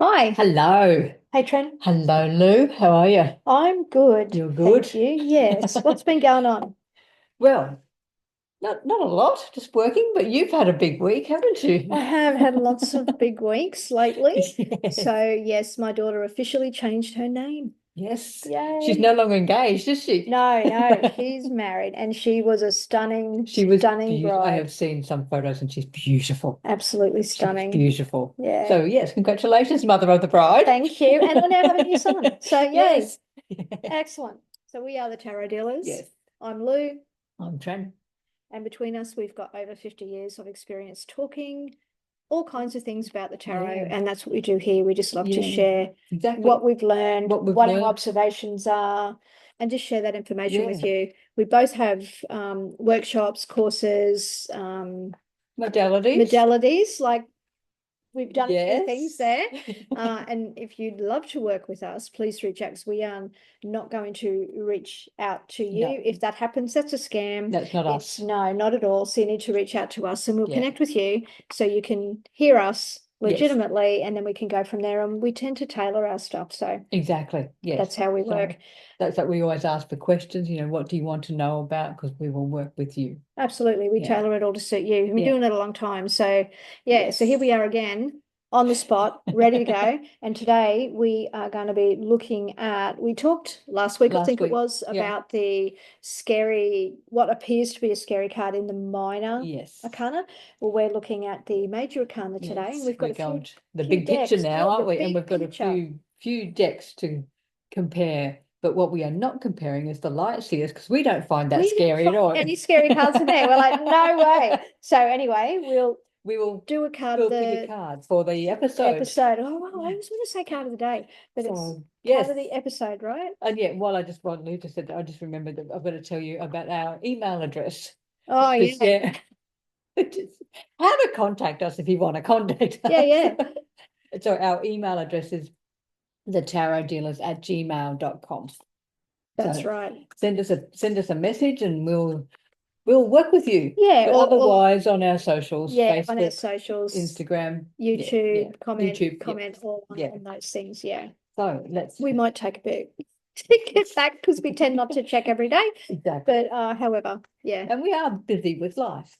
Hi. Hello. Hey, Tren. Hello, Lou. How are you? I'm good. You're Thank good? you. Yes. What's been going on? Well, not a lot, just working, but you've had a big week, haven't you? I have had lots of big weeks lately. Yes. So, yes, my daughter officially changed her name. Yes. She's Yay. no longer engaged, is she? No, no, she's married and she was a stunning, She was stunning beautiful. I bride. have seen some photos and she's beautiful. Absolutely She's stunning. beautiful. Yeah. So, yes, congratulations, mother of the bride. Thank you. And we now have a new son. So, yay. Yes. Yeah. Excellent. So, we are the tarot dealers. Yes. I'm Lou. I'm Tren. And between us, we've got over 50 years of experience talking all kinds of things about the tarot, Yeah. and that's what we do here. We just love to Yeah. share Exactly. what we've learned, What we've what our learned. observations are, and just share that information with Yeah. you. We both have workshops, courses, Modalities. modalities. Like we've done a few things Yes. there. And if you'd love to work with us, please reach out because we are not going to reach out to you. No, If that happens, that's a scam. that's not It's us. no, not at all. So you need to reach out to us and we'll Yeah. connect with you so you can hear us Yes, legitimately and then we can go from there. And we tend to tailor our stuff. So exactly. Yes. that's how we So work. that's like we always ask for questions, what do you want to know about? Because we will work with you. Absolutely. We Yeah. tailor it all to suit you. We've been Yeah. doing it a long time. So, yeah, so here Yes. we are again on the spot, ready to go. And today we are going to be looking at, we talked last week, I Last think it week. was, Yeah. about the scary, what appears to be a scary card in the minor Yes. arcana. Well, we're looking at the major arcana today, and Yes. we've got We're a going few to the few big picture decks. now, Yeah, aren't the we? And we've big got a picture. few decks to compare. But what we are not comparing is the light seers because we don't find that We didn't scary at find all. any scary cards in there. We're like, no way. So anyway, we'll We will do a card of we'll pick a the card for the episode. episode. Oh, well, I Yeah. was going to say card of the day, but it's So card yes. of the episode, right? And yet, while I just want Lou to said that, I just remembered that I've got to tell you about our email address. Oh, Because yeah. yeah, how to contact us if you want to contact Yeah, us. yeah. So our email address is thetarotdealers@gmail.com. That's So right. send us a message and we'll work with you. Yeah, But or otherwise on our socials, yeah, on our Facebook, socials, Instagram, yeah, YouTube, YouTube, yeah, comment all yeah. on those things. Yeah. So let's We might take a bit to get back because we tend not to check every day. exactly. But however, yeah. And we are busy with life.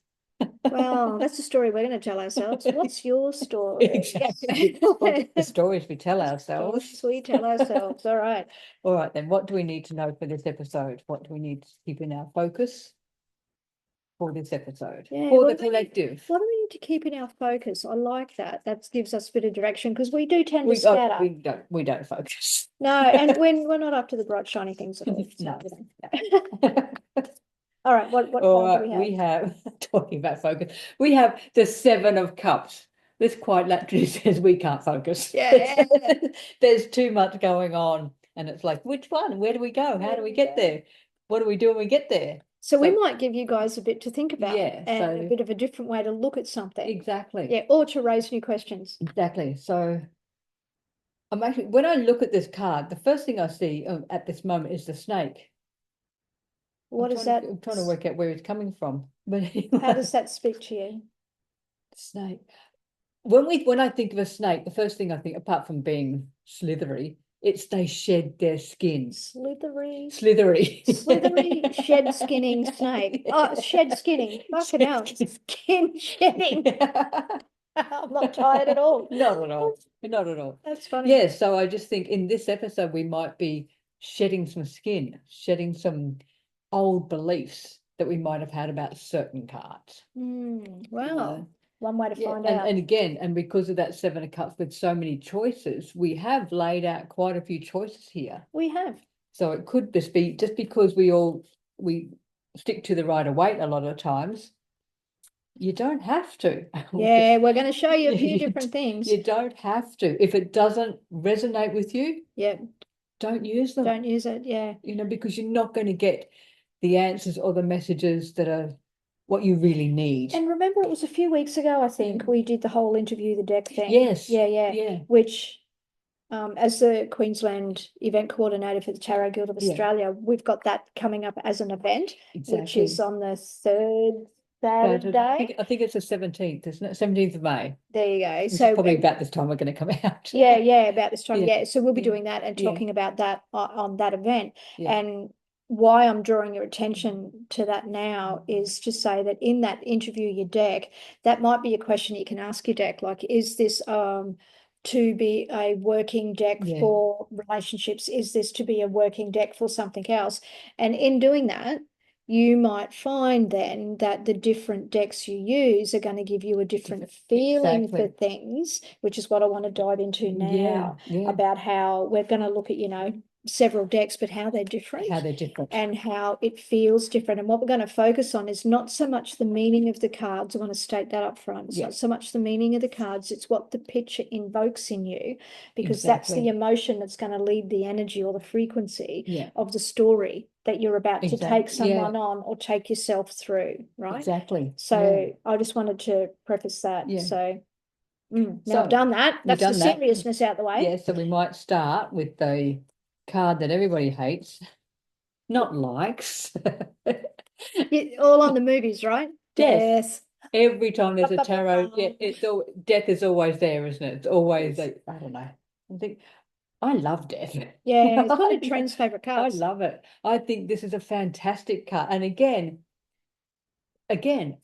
Well, that's the story we're going to tell ourselves. What's your story? Exactly. Well, the stories we tell ourselves. Stories we tell ourselves. All right. All right, then, what do we need to know for this episode? What do we need to keep in our focus for this episode? Yeah, For the collective. what do we need to keep in our focus? I like that. That gives us a bit of direction because we do tend to We oh, scatter. we don't focus. No, and when we're not up to the bright shiny things at all. So, No. all right, what All card do we right, have? we have talking about focus. We have the Seven of Cups. This quite literally says we can't focus. Yeah. There's too much going on, and it's like, which one? Where do we go? How Where do do we we get go? there? What do we do when we get there? So we So might give you guys a bit to think about yeah, and a so bit of a different way to look at something. exactly, Yeah, or to raise new questions. exactly. So I'm actually when I look at this card, the first thing I see at this moment is the snake. What is that? I'm trying to work out where it's coming from, but How anyway, does that speak to you? snake. When I think of a snake, the first thing I think, apart from being slithery, it's they shed their skin. Slithery, Slithery. slithery, shed skinning snake. Oh, shed skinning. Fucking Shed hell. skin. Skin shedding. I'm not tired at all. Not at all. Not at all. That's funny. Yeah, so I just think in this episode we might be shedding some skin, shedding some old beliefs that we might have had about certain cards. You Wow. know? One way to Yeah, find and out. again, and because of that Seven of Cups with so many choices, we have laid out quite a few choices here. We have. So it could just because we stick to the rider weight a lot of times, you don't have to. Yeah, we're going to show you a few You, different things. you don't have to. If it doesn't resonate with you, Yeah, don't use them. don't use it. Yeah. Because you're not going to get the answers or the messages that are what you really need. And remember, it was a few weeks ago, I think, we did the whole interview the deck thing. Yes. Yeah, yeah. Yeah. Which, as the Queensland event coordinator for the Tarot Guild of Yeah. Australia, we've got that coming up as an event, which Exactly. is on the Saturday. I think it's the 17th, isn't it? 17th of May. There you go. Which So is probably about this time we're going to come out. yeah, about this time. Yeah. Yeah. So we'll be Yeah. doing that and Yeah. talking about that on that event. Yeah. And why I'm drawing your attention to that now is to say that in that interview your deck, that might be a question you can ask your deck. Like, is this to be a working deck Yeah. for relationships? Is this to be a working deck for something else? And in doing that, you might find then that the different decks you use are going to give you a different feeling for things, which is what I want to dive into now about how we're going to look at, several decks, but how they're different. And how it feels different. And what we're going to focus on is not so much the meaning of the cards. I want to state that up front. It's not so much the meaning of the cards, it's what the picture invokes in you, because that's the emotion that's going to lead the energy or the frequency of the story that you're about to take someone on or take yourself through, right? Exactly. So I just wanted to preface that. So now I've done that. That's the seriousness out the way. Yeah, so we might start with the card that everybody hates, not likes. All on the movies, right? Yes. Every time there's a tarot, death is always there, isn't it? It's always I don't know. I think I love death. Yeah, it's one of Tren's favorite cards. I love it. I think this is a fantastic card. And again,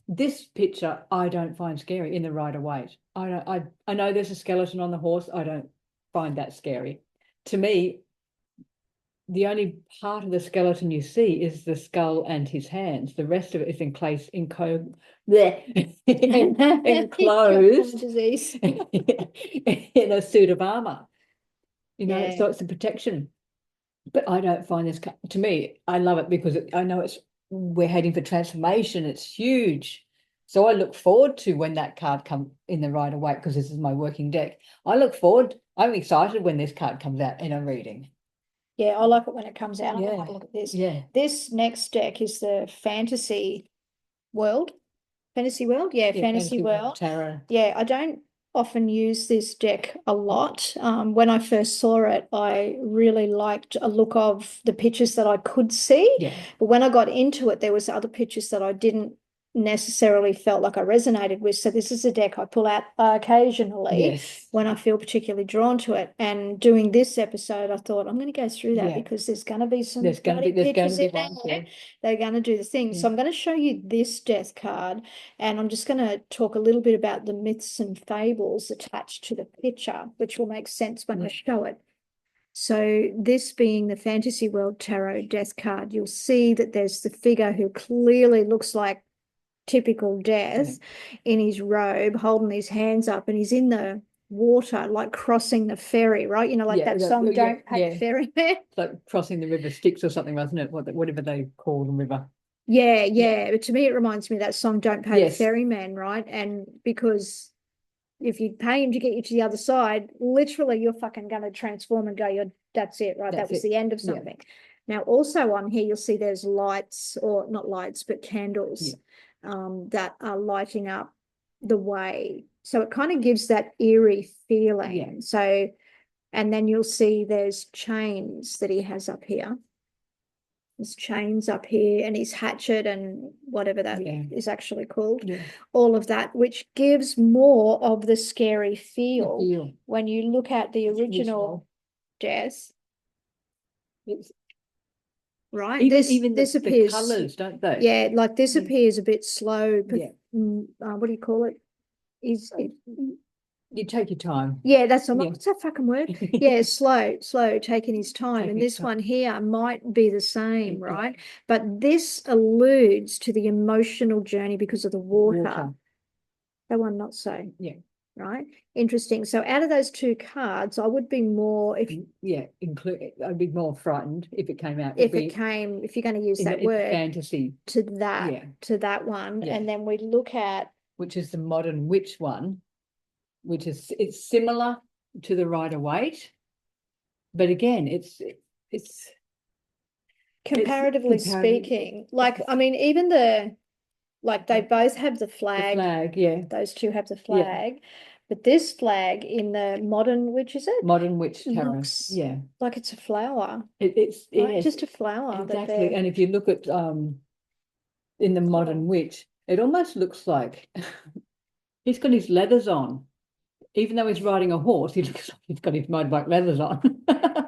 this picture I don't find scary in the Rider-Waite. I know there's a skeleton on the horse. I don't find that scary. To me, the only part of the skeleton you see is the skull and his hands. The rest of it is enclosed in a suit of armor. So it's a protection. But I don't find this, to me, I love it because I know we're heading for transformation. It's huge. So I look forward to when that card comes in the Rider-Waite, because this is my working deck. I'm excited when this card comes out in a reading. Yeah, I like it when it comes out. I'm going to have a look at this. Yeah. This next deck is the Fantasy World. Fantasy World? Yeah, Fantasy World. Tarot. Yeah, I don't often use this deck a lot. When I first saw it, I really liked a look of the pictures that I could see. Yeah. But when I got into it, there was other pictures that I didn't necessarily felt like I resonated with. So this is a deck I pull out occasionally when I feel particularly drawn to it. And doing this episode, I thought I'm going to go through that because there's going to be some pictures in there. They're going to do the thing. So I'm going to show you this death card, and I'm just going to talk a little bit about the myths and fables attached to the picture, which will make sense when I show it. So this being the Fantasy World Tarot death card, you'll see that there's the figure who clearly looks like typical death in his robe, holding his hands up, and he's in the water, like crossing the ferry, right? Like that song, Don't Pay Ferryman. It's like crossing the river Styx or something, wasn't it? Whatever they call the river. Yeah. But to me, it reminds me of that song, Don't Pay the Ferryman, right? And because if you pay him to get you to the other side, literally you're fucking going to transform and go, that's it, right? That was the end of something. Now, also on here, you'll see there's lights, or not lights, but candles that are lighting up the way. So it kind of gives that eerie feeling. So, and then you'll see there's chains that he has up here. There's chains up here, and his hatchet and whatever that is actually called. All of that, which gives more of the scary feel when you look at the original death. Right, even this the appears, colours, don't they? Yeah, like this appears a bit slow, but what do you call it? You take your time. Yeah, that's what's that fucking word? slow, taking his time. And this one here might be the same, right? But this alludes to the emotional journey because of the water. That one not so. Right, interesting. So out of those two cards, I would be more I'd be more frightened if it came out. If you're going to use that word, fantasy to that one, and then we look at, which is the Modern Witch one, which is it's similar to the Rider-Waite, but again, it's comparatively speaking, like I mean, even they both have the flag. Those two have the flag. But this flag in the Modern Witch, is it? Modern Witch Tarot. Looks like it's a flower. It's just a flower. Exactly. And if you look at in the Modern Witch, It almost looks like he's got his leathers on. Even though he's riding a horse, he looks like he's got his motorbike leathers on.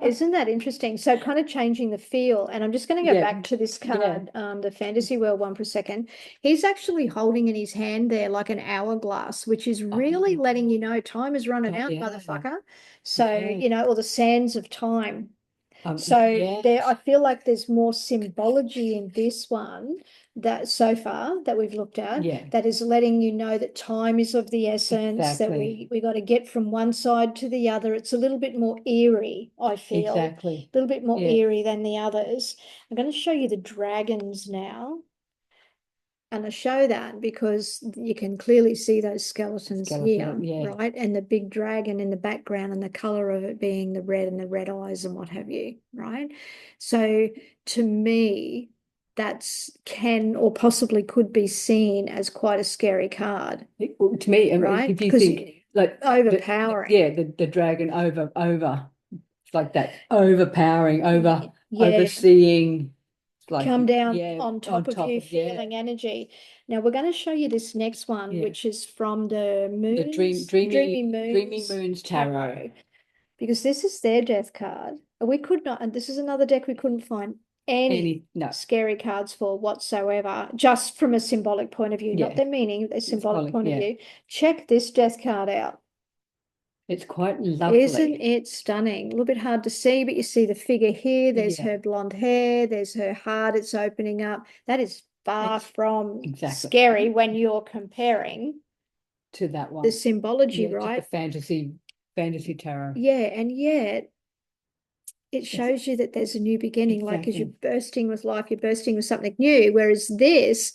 Isn't that interesting? So kind of changing the feel. And I'm just going to go Yeah, back to this yeah. card, the Fantasy World one for a second. He's actually holding in his hand there like an hourglass, which is really letting you know time is running out, Yeah. motherfucker. So, Yeah. you know, or the sands of time. So there, I feel like there's more symbology in this one that so far that we've looked at Yeah, that is letting you know that time is of the essence, that exactly. we got to get from one side to the other. It's a little bit more eerie, I feel, Exactly. a little bit more Yeah. eerie than the others. I'm going to show you the dragons now. And I show that because you can clearly see those skeletons here, Yeah. right? And the big dragon in the background and the color of it being the red and the red eyes and what have you, right? So to me, that's can or possibly could be seen as quite a scary card, Well, to me, right? if you Because think like overpowering. yeah, the dragon over, it's like that overpowering, Yeah, overseeing, it's like come down yeah, on on top of top you, of yeah, feeling energy. Now we're going to show you this next one, yeah, which is from the the Dreamy dreamy Moons moons tarot. Tarot, because this is their death card. We could not, and this is another deck we couldn't find any Any no, scary cards for whatsoever, just from a symbolic point of view, not yeah, their meaning, a symbolic symbolic, point of yeah. view. Check this death card out. It's quite Isn't lovely. it stunning? A little bit hard to see, but you see the figure here. There's Yeah, her blonde hair. There's her heart. It's opening up. That is far it's from exactly scary when you're comparing to that the one. symbology, Yeah, to the right? fantasy tarot. Yeah, and yet it It's shows you that there's a new beginning, like as you're exactly. bursting with life, you're bursting with something new. Whereas this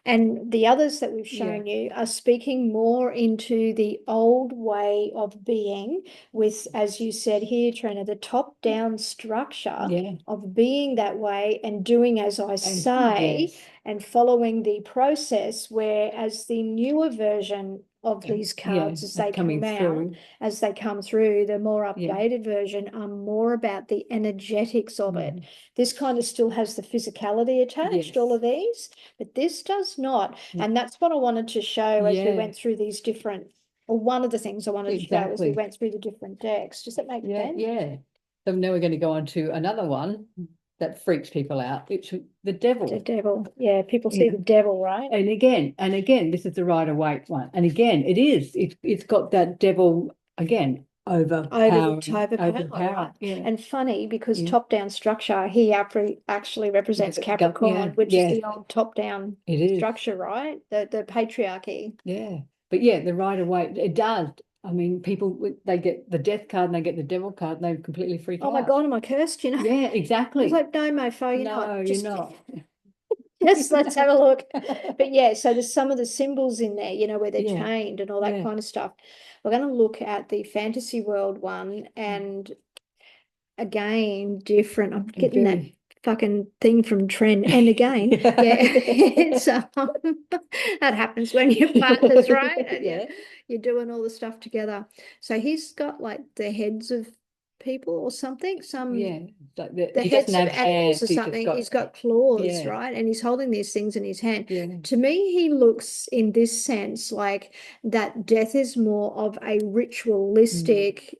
and the others that we've Yeah, shown you are speaking more into the old way of being, with, as you said here, Trina, the top-down structure yeah. of being that way and doing as I And say yes, and following the process, whereas the newer version of these yeah, cards as are they coming come out, through. as they come through, the more Yeah. updated version are more about the energetics of it. Mhm. This kind of still has the physicality attached, all Yes. of these, but this does not. And that's what I wanted to show as we Yeah, went through these different, or one of the things I wanted to show as we exactly. went through the different decks. Does that make Yeah, sense? yeah. So now we're going to go on to another one that freaks people out. It's the The devil. devil. Yeah, people see Yeah. the devil, right? And again, this is the Rider Waite one. And again, it is. It's got that devil again, Over the overpowering, overpower, right? Yeah. And funny because Yeah. top-down structure, he actually represents Yeah. Capricorn, which is Yeah. the old top-down It is. structure, right? The patriarchy. Yeah. But yeah, the Rider Waite, it does. I mean, people they get the death card and they get the devil card and they completely freak Oh my out. God, am I cursed? You know, Yeah, it's exactly. like, no, mofo, you know No, what? you're Just, not. just let's have a look. But yeah, so there's some of the symbols in there, you know, where they're Yeah, chained and all that yeah. kind of stuff. We're going to look at the fantasy world one, and again, different. I'm And getting that very fucking thing from Tren. And again, yeah, it's that happens when you're partners, right? And yeah. you're doing all the stuff together. So he's got like the heads of people or something, Yeah. Like the he doesn't heads of have animals hands, or he's just something. got He's got claws, yeah, right? And he's holding these things in his hand. yeah. To me, he looks in this sense like that death is more of a Mm. ritualistic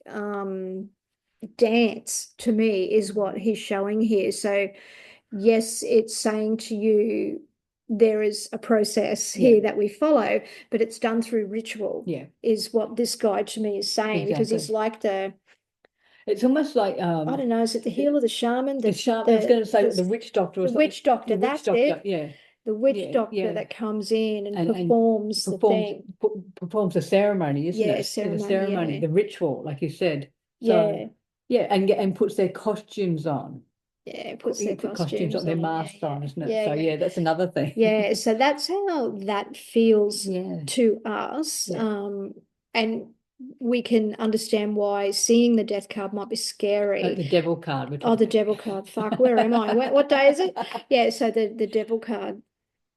dance, to me, is what he's showing here. So yes, it's saying to you there is a process Yeah, here that we follow, but it's done through ritual, yeah, is what this guy to me is saying, because he's exactly. like the, It's almost like I don't know, is it the heel of the shaman, the shaman, I was going to say the witch doctor or the something. witch doctor, The witch that's doctor, it. yeah, The witch yeah, doctor yeah. that comes in and And performs the thing. performs the ceremony, isn't Yeah, it? The ceremony, ceremony, yeah. the ritual, like you said. So Yeah, yeah, and puts their costumes on. yeah, puts their Put costumes costumes on, their on. Yeah, masks on, yeah, isn't it? yeah, So yeah. yeah, that's another thing. Yeah, so that's how that feels Yeah, to us. yeah. And we can understand why seeing the death card might be The scary. devil card we're Oh, the talking. devil card. Fuck, where am I? What day is it? Yeah, so the devil card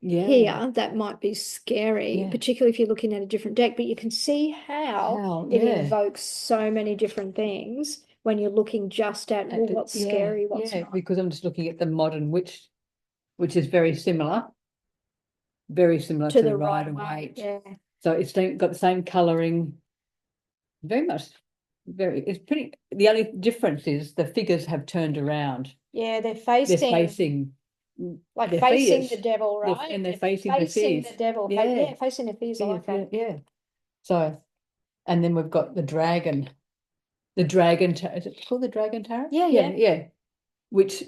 Yeah, here, that might be scary, yeah. particularly if you're looking at a different deck, but you can see how How? it Yeah. invokes so many different things when you're looking just at, well, what's Yeah, scary, what's yeah. not. Because I'm just looking at the modern witch, which is very similar. very similar to the Rider-Waite. Yeah. So it's got the same colouring, very much. It's pretty. The only difference is the figures have turned around. Yeah, they're facing the devil, right? They're facing the fears. The devil. Yeah, facing the fears. I like that. Yeah. So, and then we've got the dragon. The dragon. Is it called the dragon tarot? Yeah. Which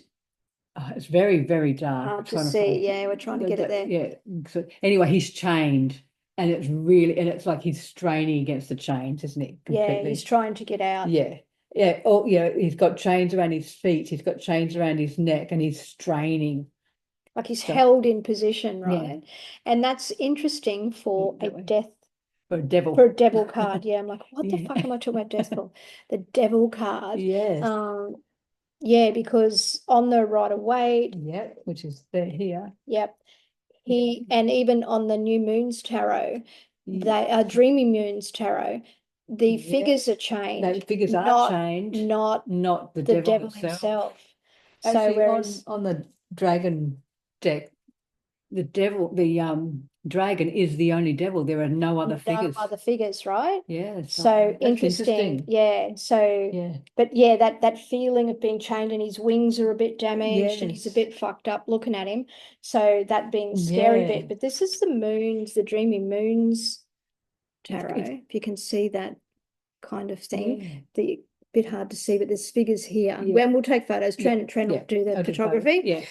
it's very, very dark. Hard to see. Yeah, we're trying to get it there. Yeah. So anyway, he's chained. And it's like he's straining against the chains, isn't it? Completely. Yeah, he's trying to get out. Yeah. Yeah. Oh, yeah. He's got chains around his feet. He's got chains around his neck, and he's straining. Like he's held in position, right? Yeah. And that's interesting for a death. For a devil. For a devil card. Yeah. I'm like, what the fuck am I talking about death for? The devil card. Yes. Yeah, because on the Rider-Waite. Yeah, which is there here. Yep. And even on the New Moon's Tarot, they are Dreamy Moon's Tarot. The figures are chained. The figures are chained, not the devil himself. Actually, so whereas on the dragon deck, the dragon is the only devil. There are no other figures. No other figures, right? Yeah. So interesting. Yeah. So but yeah, that feeling of being chained and his wings are a bit damaged and he's a bit fucked up looking at him. So that being scary bit. But this is the Dreamy Moons tarot. If you can see that kind of thing. The bit hard to see, but there's figures here. When we'll take photos. Tren will do the photography.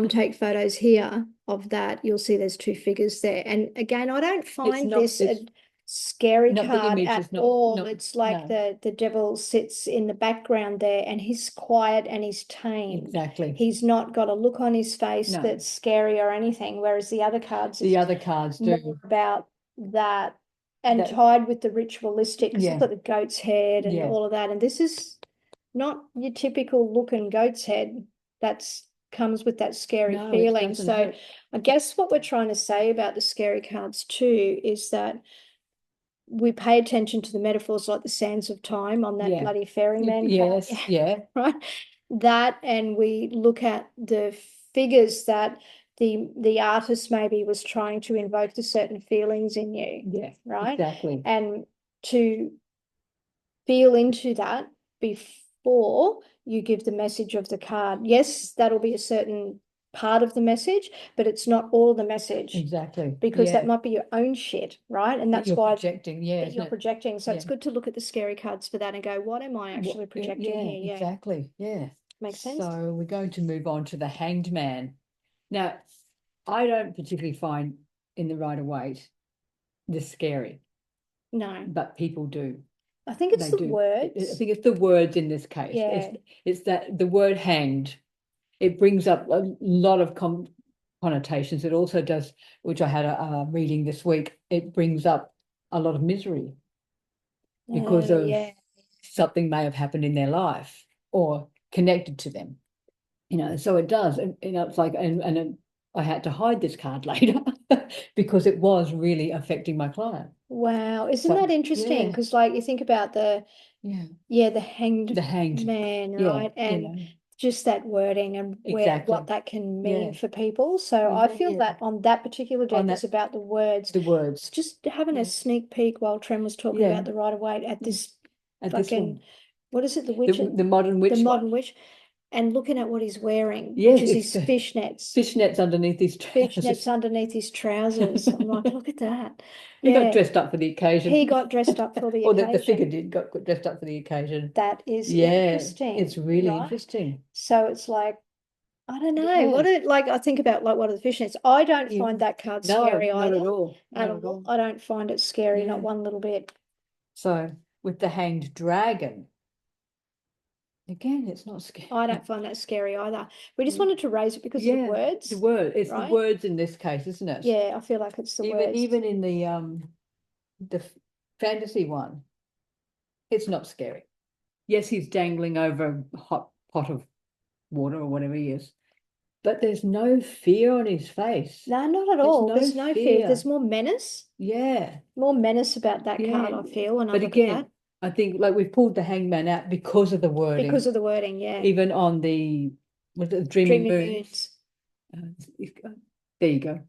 Take photos here of that. You'll see there's two figures there. And again, I don't find this a scary card at all. It's like the devil sits in the background there and he's quiet and he's tame. Exactly. He's not got a look on his face that's scary or anything, whereas the other cards do more about that. And tied with the ritualistic, because you've got the goat's head and all of that. And this is not your typical looking goat's head that's comes with that scary feeling. So I guess what we're trying to say about the scary cards too is that we pay attention to the metaphors like the sands of time on that bloody ferryman. Yes, right. That, and we look at the figures that the artist maybe was trying to invoke the certain feelings in you. Yeah, right. Exactly. And to feel into that before you give the message of the card. Yes, that'll be a certain part of the message, but it's not all the message. Exactly. Because that might be your own shit, right? And that's why projecting. You're projecting. So it's good to look at the scary cards for that and go, what am I actually projecting here? Yeah, exactly. Yeah. Makes sense. So we're going to move on to the Hanged Man. Now, I don't particularly find in the Rider-Waite this scary. No. But people do. I think it's the words. I think it's the words in this case. Yeah. It's that the word hanged, it brings up a lot of connotations. It also does, which I had a reading this week, it brings up a lot of misery because of something may have happened in their life or connected to them. So it does. And it's like, and I had to hide this card later because it was really affecting my client. Wow, isn't that interesting? Because like you think about the hanged man, right? And just that wording and what that can mean for people. So I feel that on that particular deck is about the words. The words. Just having a sneak peek while Tren was talking about the Rider-Waite at this fucking, what is it? The witch. The modern witch. The modern witch. And looking at what he's wearing, which is his fishnets. Fishnets underneath his trousers. Fishnets underneath his trousers. I'm like, look at that. He got dressed up for the occasion. He got dressed up for the occasion. Or the figure did got dressed up for the occasion. That is interesting. It's really interesting. So it's like, I don't know. I think about like what are the fishnets. I don't find that card scary either. Not at all. Not at all. I don't find it scary, not one little bit. So with the Hanged Dragon, again, it's not scary. I don't find that scary either. We just wanted to raise it because of the words. The word. It's the words in this case, isn't it? Yeah, I feel like it's the words. Even in the fantasy one, it's not scary. Yes, he's dangling over a hot pot of water or whatever he is, but there's no fear on his face. No, not at all. There's no fear. There's more menace. Yeah. More menace about that card, I feel. When I look at that. I think like we've pulled the hangman out because of the wording. Because of the wording, yeah. Even on the Dreaming Moons. There you go.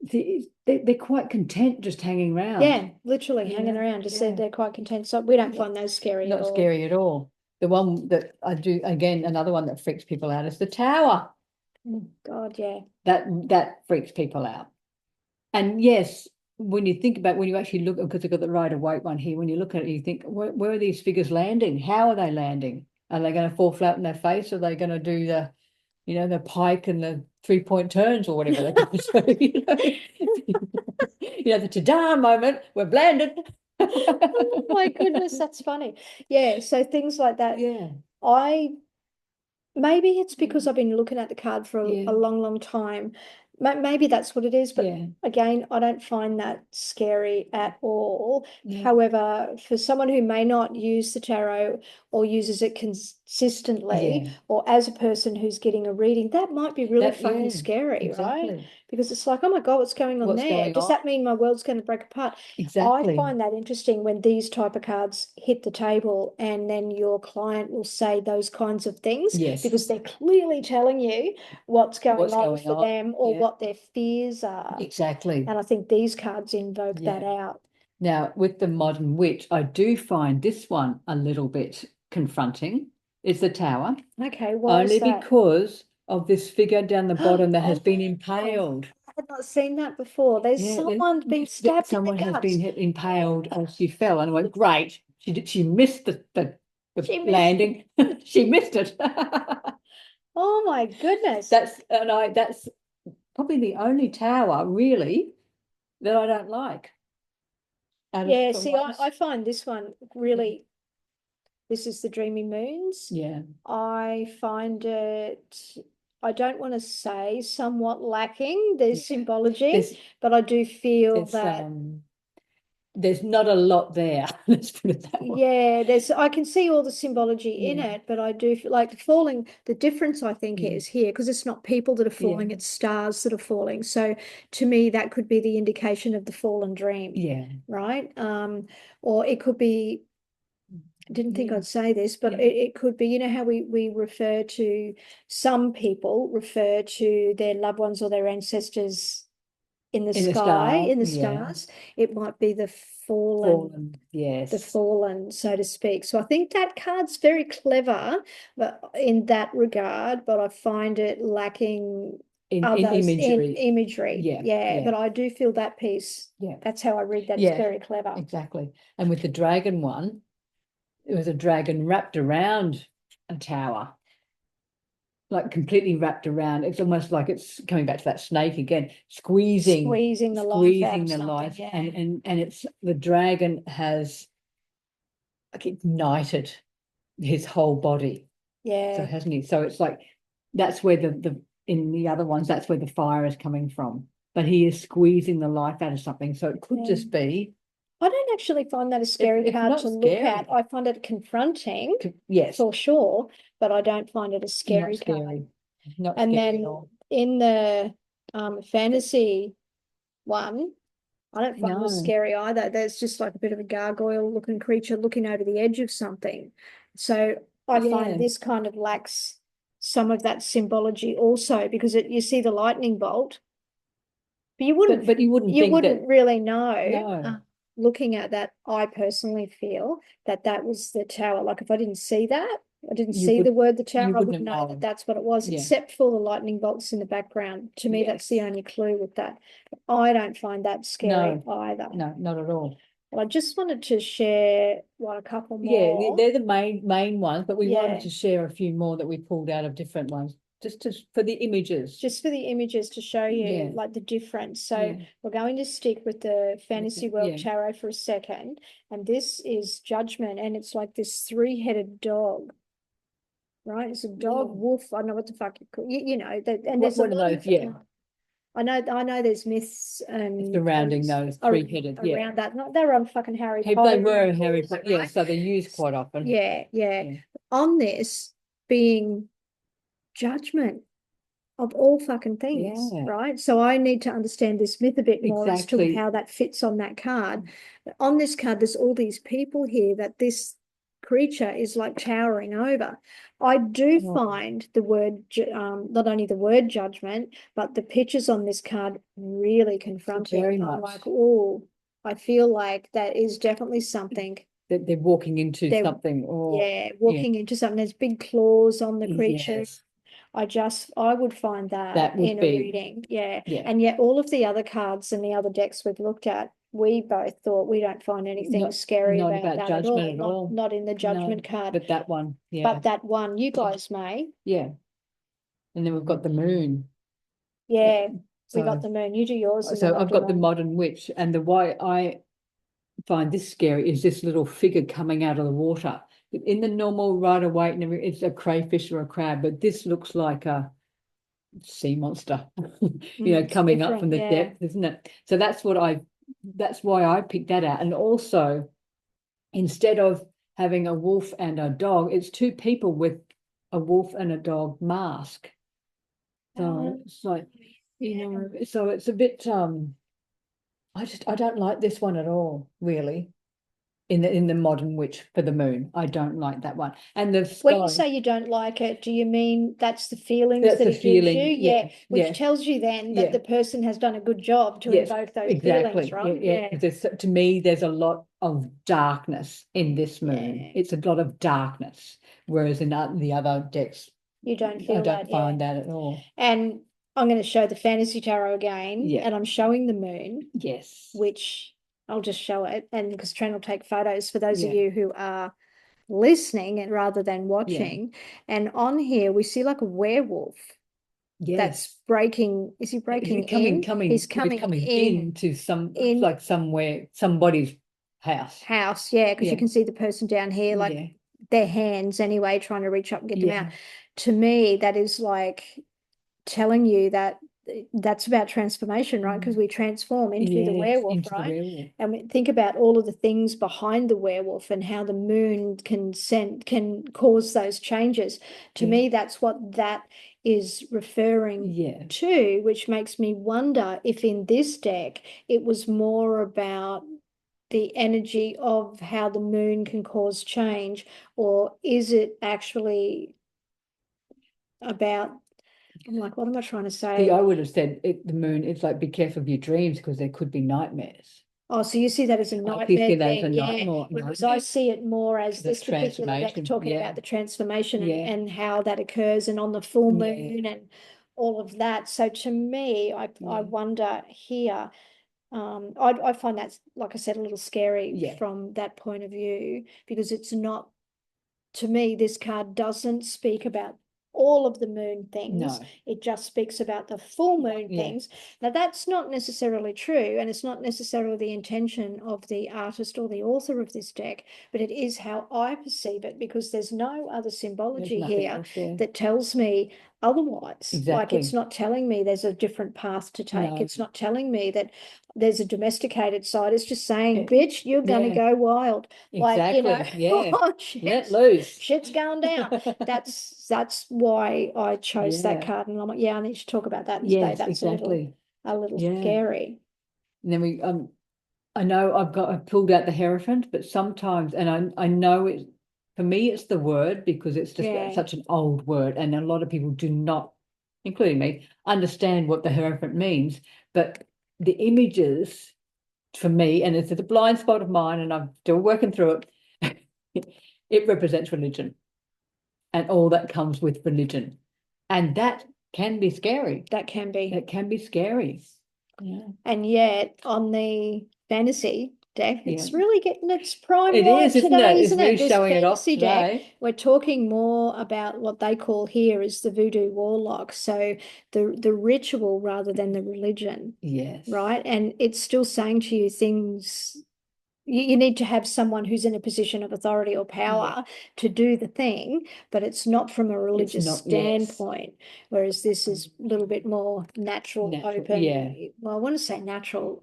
they're quite content just hanging around. Yeah, literally hanging around. Just said they're quite content. So we don't find those scary at all. Not scary at all. The one that I do, again, another one that freaks people out is the tower. Oh, God, yeah. That freaks people out. And yes, when you think about, when you actually look, because I've got the Rider Waite one here, when you look at it, you think, where are these figures landing? How are they landing? Are they going to fall flat in their face? Are they going to do the, the pike and the 3-point turns or whatever they call it? The ta-da moment, we're landed. Oh my goodness, that's funny. Yeah, so things like that. Yeah. Maybe it's because I've been looking at the card for a long, long time. Maybe that's what it is, but again, I don't find that scary at all. However, for someone who may not use the tarot or uses it consistently, or as a person who's getting a reading, that might be really fucking scary, right? Because it's like, oh my God, what's going on there? Does that mean my world's going to break apart? Exactly. I find that interesting when these type of cards hit the table and then your client will say those kinds of things, because they're clearly telling you what's going on for them, or what their fears are. Exactly. And I think these cards invoke that out. Now, with the Modern Witch, I do find this one a little bit confronting. It's the Tower. Okay, why is Only that? because of this figure down the bottom that has been impaled. I had not seen that before. There's someone been stabbed. Someone has been impaled as she fell, and I went, great. She missed the landing. She missed it. Oh my goodness. That's probably the only tower really that I don't like. Yeah, see, I find this one really, this is the Dreamy Moons. Yeah. I find it, I don't want to say somewhat lacking, there's symbology, but I do feel that there's not a lot there. Let's put it that way. Yeah, I can see all the symbology in it, but I do feel like the difference I think is here, because it's not people that are falling, it's stars that are falling. So to me, that could be the indication of the fallen dream. Yeah. Right. Or it could be, I didn't think I'd say this, but it could be, how we refer to, some people refer to their loved ones or their ancestors in the sky, in the stars. It might be the fallen, the fallen, so to speak. So I think that card's very clever, but in that regard, but I find it lacking in imagery. But I do feel that piece. That's how I read that. It's very clever. Exactly. And with the dragon one, it was a dragon wrapped around a tower, like completely wrapped around. It's almost like it's coming back to that snake again, squeezing the life out of the something, life. And it's the dragon has like ignited his whole body. So hasn't he? So it's like that's where the in the other ones, that's where the fire is coming from. But he is squeezing the life out of something. So it could just be. I don't actually find that a scary card to look at. I find it confronting, for sure, but I don't find it a scary card. Not and scary then at all. In the fantasy one, I don't find it scary either. There's just like a bit of a gargoyle looking creature looking over the edge of something. So I find this kind of lacks some of that symbology also, because you see the lightning bolt, but you wouldn't really know. Looking at that, I personally feel that was the tower. Like if I didn't see that, I didn't see the word the tower, I wouldn't know that that's what it was, except for the lightning bolts in the background. To me, that's the only clue with that. But I don't find that scary either. No, not at all. Well, I just wanted to share a couple more. Yeah, they're the main ones, but we wanted to share a few more that we pulled out of different ones. For the images. Just for the images to show you like the difference. So we're going to stick with the Fantasy World Tarot for a second. And this is Judgment. And it's like this 3-headed dog. Right? It's a dog, wolf. I don't know what the fuck you call it. And there's one of those, I know there's myths surrounding those 3-headed. Around that. They were on fucking Harry Potter. They were Harry Potter, right? So they're used quite often. Yeah. On this being Judgment of all fucking things, right? So I need to understand this myth a bit more as to how that fits on that card. But on this card, there's all these people here that this creature is like towering over. I do find the word, not only the word judgment, but the pictures on this card really confronting. Very I'm much. like, oh, I feel like that is definitely something. That they're walking into something, or walking into something. There's big claws on the creature. Yes. I would find that would in a be reading. Yeah. Yeah. And yet all of the other cards and the other decks we've looked at, we both thought we don't find anything scary not about that at judgment at all. all. Not in the judgment No, card. but that one, But that one, you guys may. Yeah. And then we've got the moon. Yeah. So we got the moon. You do yours. And so then I'll I've do got the mine. modern witch, and the way I find this scary is this little figure coming out of the water. In the normal Rider-Waite and everything, it's a crayfish or a crab, but this looks like a sea monster, coming up from the depth, isn't it? So that's why I picked that out. And also, instead of having a wolf and a dog, it's two people with a wolf and a dog mask. So it's like, so it's a bit I don't like this one at all, really. In the modern witch for the moon, I don't like that one. And the sky, when you say you don't like it, do you mean that's the feelings that's that the it gives feeling, you? Which tells you then that the person has done a good job to invoke those feelings, right? To me, there's a lot of darkness in this moon. It's a lot of darkness, whereas in the other decks, you don't feel I don't find that at all. And I'm going to show the fantasy tarot again, and I'm showing the moon. Yes. Which I'll just show it, and because Tren will take photos for those of you who are listening and rather than watching. And on here we see like a werewolf. That's breaking. Is he breaking in? He's coming into like somewhere, somebody's house. Because you can see the person down here, like their hands anyway, trying to reach up and get them out. To me, that is like telling you that that's about transformation, right? Because we transform into the werewolf, right? And we think about all of the things behind the werewolf and how the moon can cause those changes. To me, that's what that is referring to, which makes me wonder if in this deck it was more about the energy of how the moon can cause change, or is it actually about, I'm like, what am I trying to say? I would have said the moon, it's like, be careful of your dreams because there could be nightmares. Oh, so you see that as a nightmare thing, whereas I see it more as this particular deck talking about the transformation and how that occurs, and on the full moon and all of that. So to me, I wonder here, I find that, like I said, a little scary from that point of view, because it's not, to me, this card doesn't speak about all of the moon things. It just speaks about the full moon things. Now, that's not necessarily true, and it's not necessarily the intention of the artist or the author of this deck, but it is how I perceive it, because there's no other symbology here that tells me otherwise. Like, it's not telling me there's a different path to take. It's not telling me that there's a domesticated side. It's just saying, bitch, you're going to go wild. Like, let loose. Shit's going down. That's why I chose that card, and I'm like, I need to talk about that and say that's a little scary. And then I know I've pulled out the Hierophant, but sometimes, and I know it, for me it's the word, because it's just such an old word, and a lot of people do not, including me, understand what the Hierophant means. But the images, for me, and it's a blind spot of mine, and I'm still working through it, it represents religion and all that comes with religion. And that can be scary. That can be scary. Yeah. And yet on the fantasy deck, it's really getting its prime it light is, isn't today, it? isn't it's it? Really This showing it off fantasy today. Deck, we're talking more about what they call here is the voodoo warlock. So the ritual rather than the religion. Yes. Right. And it's still saying to you things. You need to have someone who's in a position of authority or power to do the thing, but it's not from a religious standpoint. Whereas this is a little bit more natural, open. Well, I want to say natural.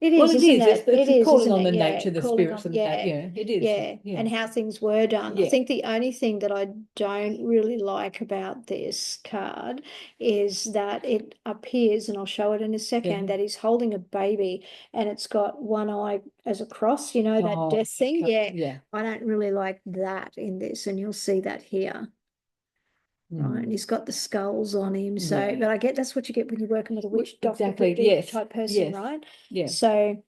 It Well, is, it isn't is. it? It It's is, calling isn't on it? the Yeah, nature, the calling spirits, on, and that. yeah, Yeah, it is. yeah, Yeah, and how things were done. I yeah. think the only thing that I don't really like about this card is that it appears, and I'll show it in a second, Yeah. that he's holding a baby and it's got one eye as a cross, you know, that Oh, death thing. Yeah, yeah. I don't really like that in this, and you'll see that here. Right, and he's got the skulls on him. So, Yeah. but I get that's what you get when you're working with a witch doctor Exactly. voodoo Yes. type person, Yes. right? Yeah. So,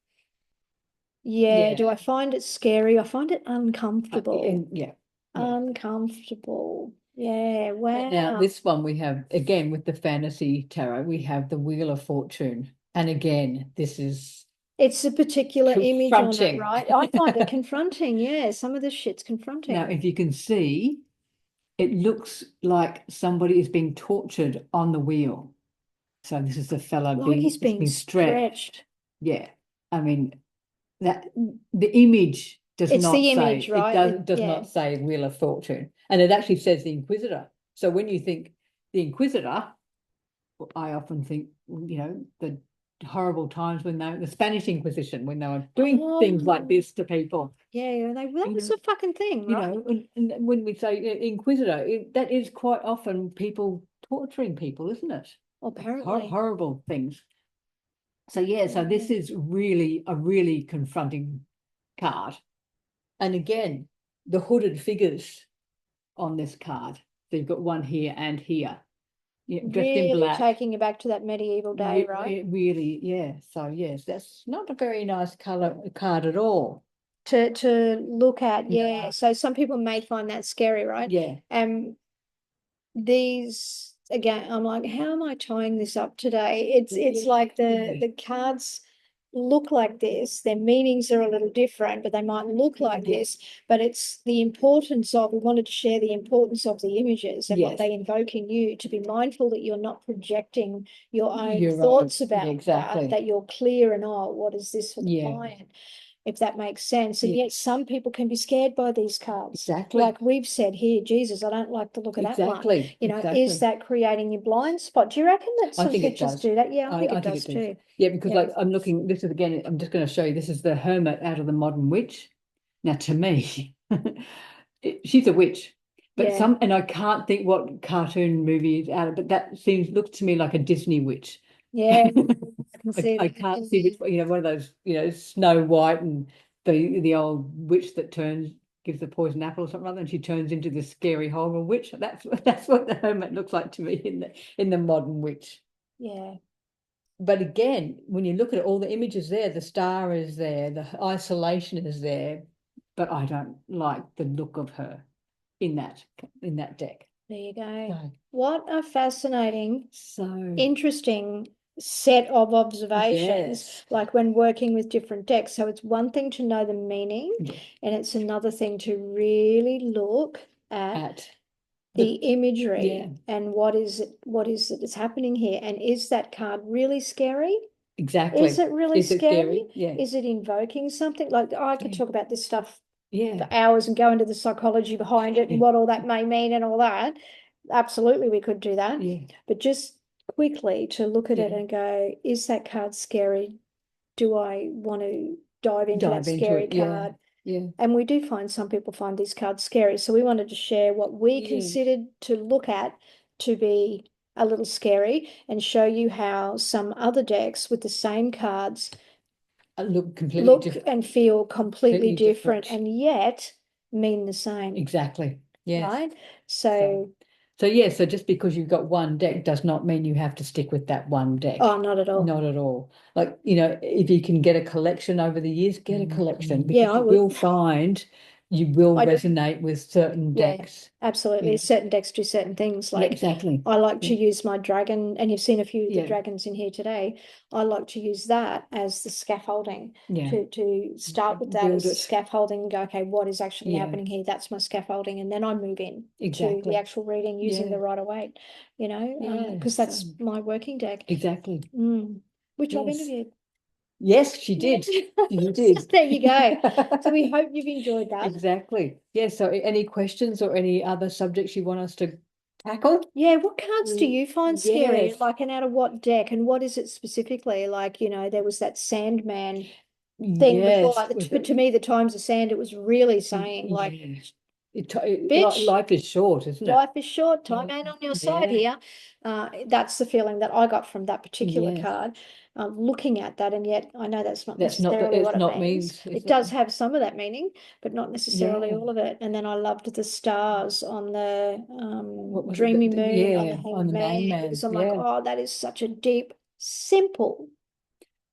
yeah, Yeah. do I find it scary? I find it uncomfortable. And yeah. Yeah. Uncomfortable. Yeah, Now, wow. this one we have, again, with the fantasy tarot, we have the Wheel of Fortune. And again, this is It's a particular image on it, confronting. right? I find it confronting. Yeah, some of this shit's Now, confronting. if you can see, it looks like somebody is being tortured on the wheel. So this is the fella Like he's it's being being stretched. stretched. Yeah. I mean, that the image does It's not the say, image, it right? does Yeah. not say Wheel of Fortune. And it actually says the Inquisitor. So when you think the Inquisitor, I often think, the horrible times when the Spanish Inquisition, when they were doing things like this to people. Yeah, that was a fucking thing, right? And when we say Inquisitor, that is quite often people torturing people, isn't it? Apparently. Horrible things. So yeah, so this is really a really confronting card. And again, the hooded figures on this card. So you've got one here and here. Yeah, dressed in Really black. taking you back to that medieval day, right? It really, yeah. So yes, that's not a very nice color card at all. To look at, yeah. So some people may find that scary, right? Yeah. These again, I'm like, how am I tying this up today? It's like the cards look like this, their meanings are a little different, but they might look like this. But it's the importance of, we wanted to share the importance of the images and what they invoke in you, to be mindful that you're not projecting your own thoughts about that you're clear and, oh, what is this for the client? If that makes sense. And yet some people can be scared by these cards. Exactly. Like we've said here, Jesus, I don't like the look of that one. You know, is that creating your blind spot? Do you reckon that some pictures do that? Yeah, I think it does too. Yeah, because like I'm looking, this is again, I'm just going to show you, this is the Hermit out of the Modern Witch. Now to me, she's a witch. But and I can't think what cartoon movie is out of, but that looks to me like a Disney witch. Yeah. I can't see which, one of those, Snow White and the old witch that gives the poison apple or something like that, and she turns into this scary horrible witch. That's what the Hermit looks like to me in the Modern Witch. Yeah. But again, when you look at it, all the images there, the star is there, the isolation is there, but I don't like the look of her in that deck. There you go. What a fascinating, interesting set of observations, like when working with different decks. So it's one thing to know the meaning, and it's another thing to really look at the imagery and what is it that's happening here, and is that card really scary? Exactly. Is it really scary? Yeah. Is it invoking something? Like I could talk about this stuff for hours and go into the psychology behind it and what all that may mean and all that. Absolutely, we could do that. But just quickly to look at it and go, is that card scary? Do I want to dive into that scary card? Yeah. And we do find some people find these cards scary. So we wanted to share what we considered to look at to be a little scary, and show you how some other decks with the same cards look and feel completely different, and yet mean the same. Exactly. Yes. Right? So just because you've got one deck does not mean you have to stick with that one deck. Oh, not at all. Not at all. Like, if you can get a collection over the years, get a collection, because I will find you will resonate with certain decks. Absolutely. Certain decks do certain things. Like exactly. I like to use my dragon, and you've seen a few of the dragons in here today. I like to use that as the scaffolding to start with that as scaffolding and go, okay, what is actually happening here? That's my scaffolding. And then I move in to the actual reading using the Rider-Waite, because that's my working deck. Exactly. Which I've interviewed. Yes, she did. You did. There you go. So we hope you've enjoyed that. Exactly. Yeah. So any questions or any other subjects you want us to tackle. Yeah, what cards do you find scary? Yes. Like, and out of what deck? And what is it specifically? Like, there was that Sandman thing before. Yes. Like, but to me, the Times of Sand, it was really saying, like, Yes. bitch, Life is short, isn't it? life is short, time ain't on your side Yeah. here. That's the feeling that I got from that particular Yes. card. Looking at that, and yet I know that's not That's not necessarily it's what it not means. means, It is it? does have some of that meaning, but not necessarily Yeah. all of it. And then I loved the stars on the What was it? dreamy moon, on the Yeah, on hanged the man, hangman. because I'm like, Yeah. oh, that is such a deep, simple,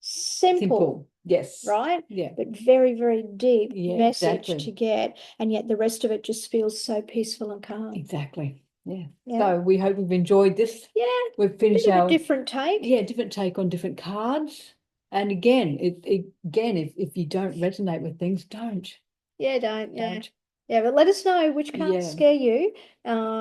Simple. Yes. right? Yeah. But very, very deep Yeah, message to exactly. get. And yet the rest of it just feels so peaceful and calm. Exactly. Yeah. Yeah. So we hope you've enjoyed this. Yeah. We've finished Bit of a our different take. different take on different cards. And again, again, if you don't resonate with things, don't. Yeah, don't. Yeah. Don't. Yeah, but let us know which cards Yeah. scare you,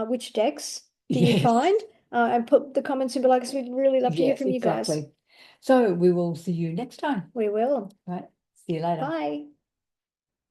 which decks do you Yes. find, and put the comments in below because we'd really love to hear Yes, from you guys. exactly. So we will see you next time. We will. Right. See you later. Bye.